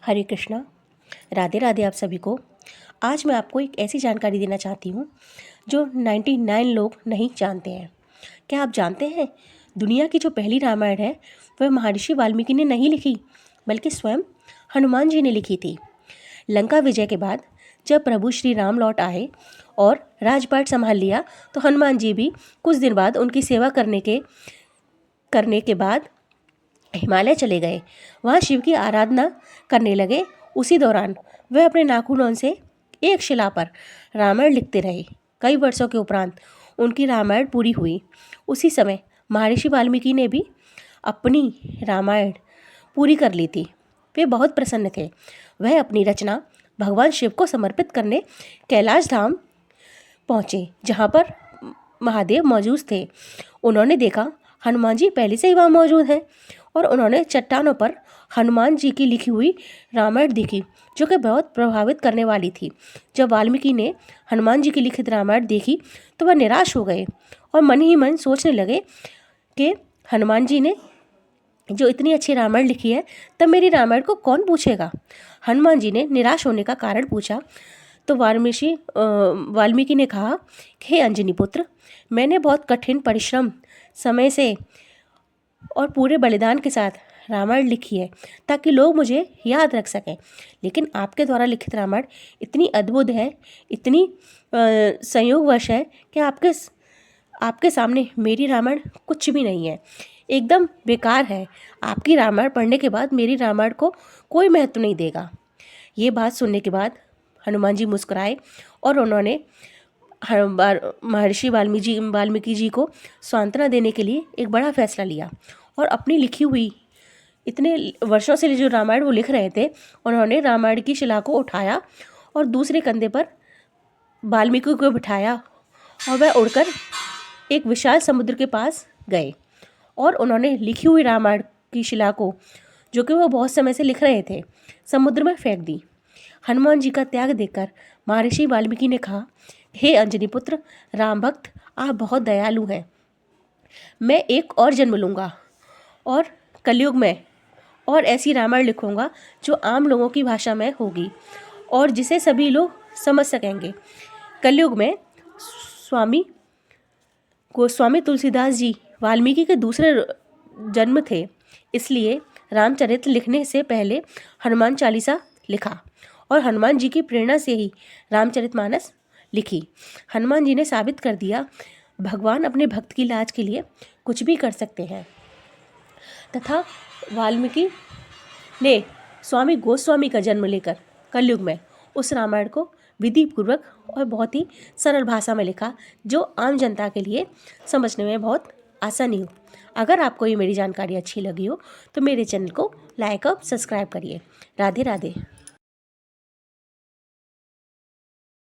हरे कृष्णा। राधे राधे आप सभी को। आज मैं आपको एक ऐसी जानकारी देना चाहती हूँ जो 99 लोग नहीं जानते हैं। क्या आप जानते हैं दुनिया की जो पहली रामायण है वह महर्षि वाल्मीकि ने नहीं लिखी, बल्कि स्वयं हनुमान जी ने लिखी थी। लंका विजय के बाद जब प्रभु श्री राम लौट आए और राजपाट संभाल लिया तो हनुमान जी भी कुछ दिन बाद उनकी सेवा करने के बाद हिमालय चले गए। वहाँ शिव की आराधना करने लगे। उसी दौरान वह अपने नाखूनों से एक शिला पर रामायण लिखते रहे। कई वर्षों के उपरांत उनकी रामायण पूरी हुई। उसी समय महर्षि वाल्मीकि ने भी अपनी रामायण पूरी कर ली थी। वे बहुत प्रसन्न थे। वह अपनी रचना भगवान शिव को समर्पित करने कैलाश धाम पहुँचे, जहाँ पर महादेव मौजूद थे। उन्होंने देखा हनुमान जी पहले से ही वहाँ मौजूद हैं और उन्होंने चट्टानों पर हनुमान जी की लिखी हुई रामायण देखी, जो कि बहुत प्रभावित करने वाली थी। जब वाल्मीकि ने हनुमान जी की लिखित रामायण देखी तो वह निराश हो गए और मन ही मन सोचने लगे कि हनुमान जी ने जो इतनी अच्छी रामायण लिखी है, तब मेरी रामायण को कौन पूछेगा। हनुमान जी ने निराश होने का कारण पूछा तो वाल्मीकि ने कहा, हे अंजनी पुत्र, मैंने बहुत कठिन परिश्रम समय से और पूरे बलिदान के साथ रामायण लिखी है ताकि लोग मुझे याद रख सकें, लेकिन आपके द्वारा लिखित रामायण इतनी अद्भुत है, इतनी संयोगवश है कि आपके सामने मेरी रामायण कुछ भी नहीं है, एकदम बेकार है। आपकी रामायण पढ़ने के बाद मेरी रामायण को कोई महत्व नहीं देगा। ये बात सुनने के बाद हनुमान जी मुस्कुराए और उन्होंने महर्षि वाल्मीकि जी को सांत्वना देने के लिए एक बड़ा फैसला लिया और अपनी लिखी हुई इतने वर्षों से जो रामायण वो लिख रहे थे, उन्होंने रामायण की शिला को उठाया और दूसरे कंधे पर वाल्मीकि को बिठाया और वह उड़कर एक विशाल समुद्र के पास गए और उन्होंने लिखी हुई रामायण की शिला को, जो कि वो बहुत समय से लिख रहे थे, समुद्र में फेंक दी। हनुमान जी का त्याग देखकर महर्षि वाल्मीकि ने कहा, हे अंजनी पुत्र, राम भक्त, आप बहुत दयालु हैं। मैं एक और जन्म लूँगा और कलयुग में और ऐसी रामायण लिखूँगा जो आम लोगों की भाषा में होगी और जिसे सभी लोग समझ सकेंगे। कलयुग में गोस्वामी तुलसीदास जी वाल्मीकि के दूसरे जन्म थे, इसलिए रामचरित लिखने से पहले हनुमान चालीसा लिखा और हनुमान जी की प्रेरणा से ही रामचरितमानस लिखी। हनुमान जी ने साबित कर दिया भगवान अपने भक्त की लाज के लिए कुछ भी कर सकते हैं। तथा वाल्मीकि ने स्वामी गोस्वामी का जन्म लेकर कलयुग में उस रामायण को विधि पूर्वक और बहुत ही सरल भाषा में लिखा, जो आम जनता के लिए समझने में बहुत आसानी हो। अगर आपको ये मेरी जानकारी अच्छी लगी हो तो मेरे चैनल को लाइक और सब्सक्राइब करिए। राधे राधे।